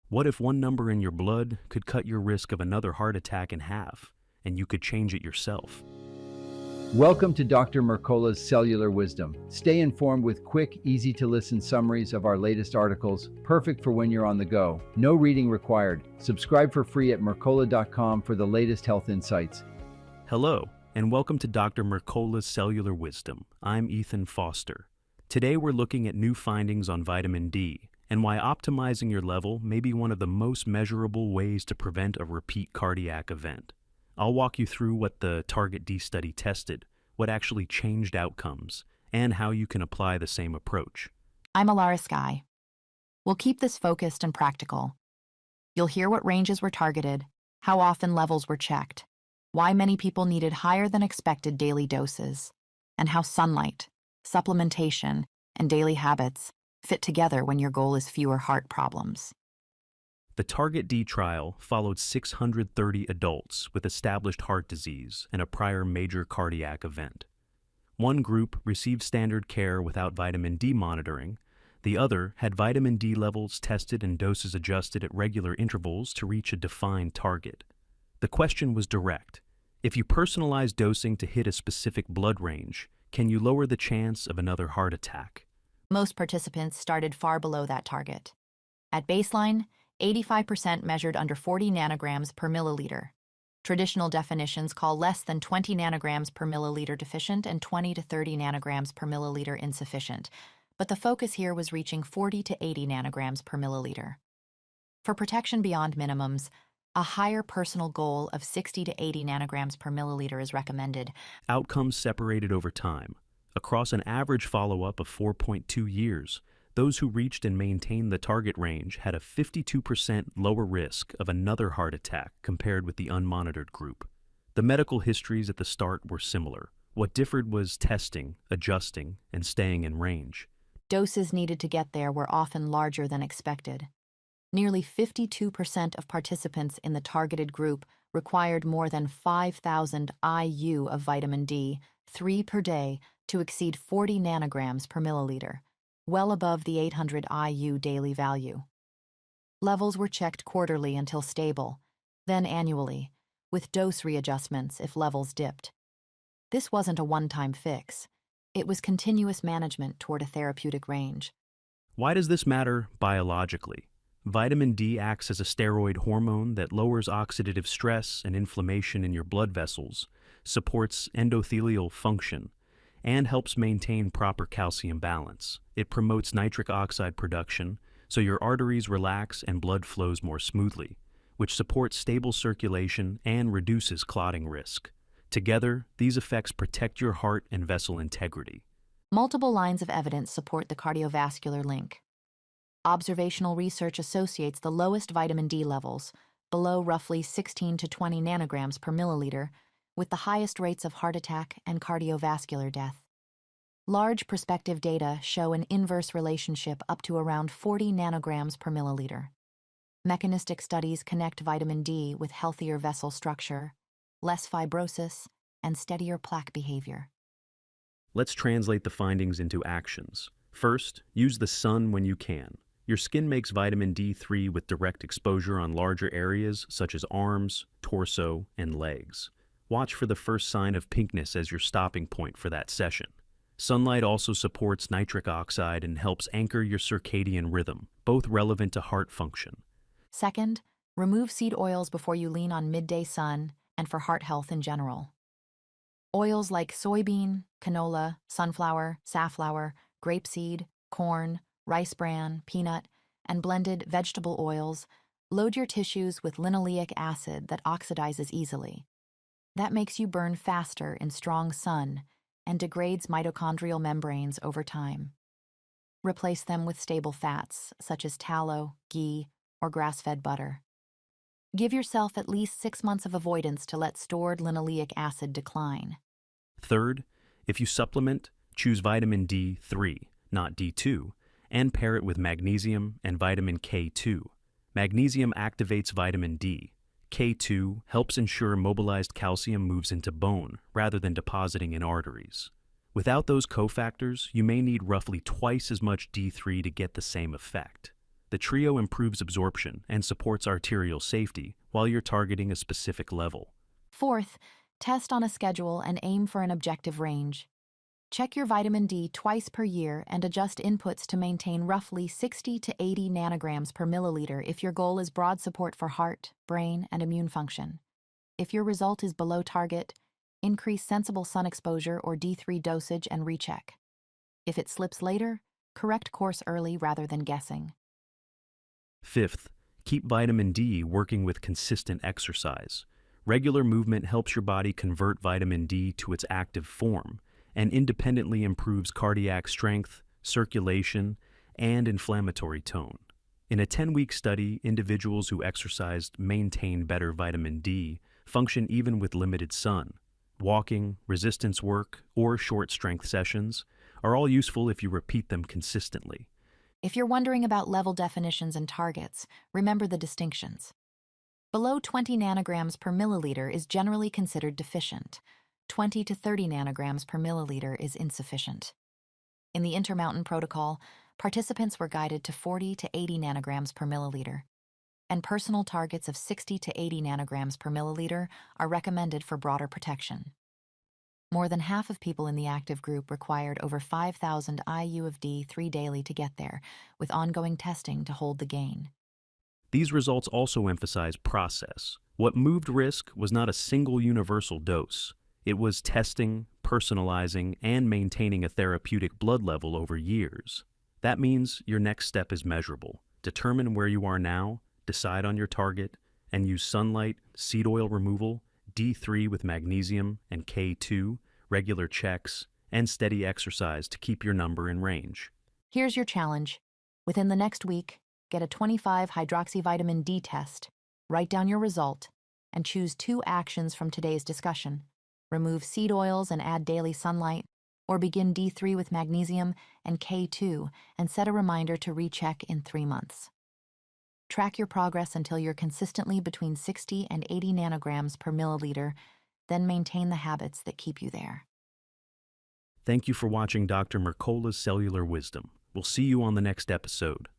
What if one number in your blood could cut your risk of another heart attack in half, and you could change it yourself? Welcome to Dr. Mercola's Cellular Wisdom. Stay informed with quick, easy-to-listen summaries of our latest articles, perfect for when you're on the go. No reading required. Subscribe for free at mercola.com for the latest health insights. Hello, and welcome to Dr. Mercola's Cellular Wisdom. I'm Ethan Foster. Today we're looking at new findings on vitamin D, and why optimizing your level may be one of the most measurable ways to prevent a repeat cardiac event. I'll walk you through what the Target D study tested, what actually changed outcomes, and how you can apply the same approach. I'm Alara Sky. We'll keep this focused and practical. You'll hear what ranges were targeted, how often levels were checked, why many people needed higher than expected daily doses, and how sunlight, supplementation, and daily habits fit together when your goal is fewer heart problems. The Target D trial followed 630 adults with established heart disease and a prior major cardiac event. One group received standard care without vitamin D monitoring. The other had vitamin D levels tested and doses adjusted at regular intervals to reach a defined target. The question was direct. If you personalize dosing to hit a specific blood range, can you lower the chance of another heart attack? Most participants started far below that target. At baseline, 85% measured under 40 nanograms per milliliter. Traditional definitions call less than 20 nanograms per milliliter deficient and 20 to 30 nanograms per milliliter insufficient, but the focus here was reaching 40 to 80 nanograms per milliliter. For protection beyond minimums, a higher personal goal of 60 to 80 nanograms per milliliter is recommended. Outcomes separated over time. Across an average follow-up of 4.2 years, those who reached and maintained the target range had a 52% lower risk of another heart attack compared with the unmonitored group. The medical histories at the start were similar. What differed was testing, adjusting, and staying in range. Doses needed to get there were often larger than expected. Nearly 52% of participants in the targeted group required more than 5,000 IU of vitamin D, 3 per day, to exceed 40 nanograms per milliliter, well above the 800 IU daily value. Levels were checked quarterly until stable, then annually, with dose readjustments if levels dipped. This wasn't a one-time fix. It was continuous management toward a therapeutic range. Why does this matter biologically? Vitamin D acts as a steroid hormone that lowers oxidative stress and inflammation in your blood vessels, supports endothelial function, and helps maintain proper calcium balance. It promotes nitric oxide production, so your arteries relax and blood flows more smoothly, which supports stable circulation and reduces clotting risk. Together, these effects protect your heart and vessel integrity. Multiple lines of evidence support the cardiovascular link. Observational research associates the lowest vitamin D levels, below roughly 16 to 20 nanograms per milliliter, with the highest rates of heart attack and cardiovascular death. Large prospective data show an inverse relationship up to around 40 nanograms per milliliter. Mechanistic studies connect vitamin D with healthier vessel structure, less fibrosis, and steadier plaque behavior. Let's translate the findings into actions. First, use the sun when you can. Your skin makes vitamin D3 with direct exposure on larger areas such as arms, torso, and legs. Watch for the first sign of pinkness as your stopping point for that session. Sunlight also supports nitric oxide and helps anchor your circadian rhythm, both relevant to heart function. Second, remove seed oils before you lean on midday sun and for heart health in general. Oils like soybean, canola, sunflower, safflower, grapeseed, corn, rice bran, peanut, and blended vegetable oils load your tissues with linoleic acid that oxidizes easily. That makes you burn faster in strong sun and degrades mitochondrial membranes over time. Replace them with stable fats, such as tallow, ghee, or grass-fed butter. Give yourself at least 6 months of avoidance to let stored linoleic acid decline. Third, if you supplement, choose vitamin D3, not D2, and pair it with magnesium and vitamin K2. Magnesium activates vitamin D. K2 helps ensure mobilized calcium moves into bone rather than depositing in arteries. Without those cofactors, you may need roughly twice as much D3 to get the same effect. The trio improves absorption and supports arterial safety while you're targeting a specific level. Fourth, test on a schedule and aim for an objective range. Check your vitamin D twice per year and adjust inputs to maintain roughly 60 to 80 nanograms per milliliter if your goal is broad support for heart, brain, and immune function. If your result is below target, increase sensible sun exposure or D3 dosage and recheck. If it slips later, correct course early rather than guessing. Fifth, keep vitamin D working with consistent exercise. Regular movement helps your body convert vitamin D to its active form and independently improves cardiac strength, circulation, and inflammatory tone. In a 10-week study, individuals who exercised maintained better vitamin D function even with limited sun. Walking, resistance work, or short strength sessions are all useful if you repeat them consistently. If you're wondering about level definitions and targets, remember the distinctions. Below 20 nanograms per milliliter is generally considered deficient. 20 to 30 nanograms per milliliter is insufficient. In the Intermountain Protocol, participants were guided to 40 to 80 nanograms per milliliter, and personal targets of 60 to 80 nanograms per milliliter are recommended for broader protection. More than half of people in the active group required over 5,000 IU of D3 daily to get there, with ongoing testing to hold the gain. These results also emphasize process. What moved risk was not a single universal dose. It was testing, personalizing, and maintaining a therapeutic blood level over years. That means your next step is measurable. Determine where you are now, decide on your target, and use sunlight, seed oil removal, D3 with magnesium and K2, regular checks, and steady exercise to keep your number in range. Here's your challenge. Within the next week, get a 25-hydroxyvitamin D test, write down your result, and choose 2 actions from today's discussion. Remove seed oils and add daily sunlight, or begin D3 with magnesium and K2 and set a reminder to recheck in 3 months. Track your progress until you're consistently between 60 and 80 nanograms per milliliter, then maintain the habits that keep you there. Thank you for watching Dr. Mercola's Cellular Wisdom. We'll see you on the next episode.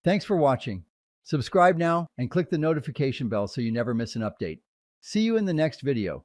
Thanks for watching. Subscribe now and click the notification bell so you never miss an update. See you in the next video.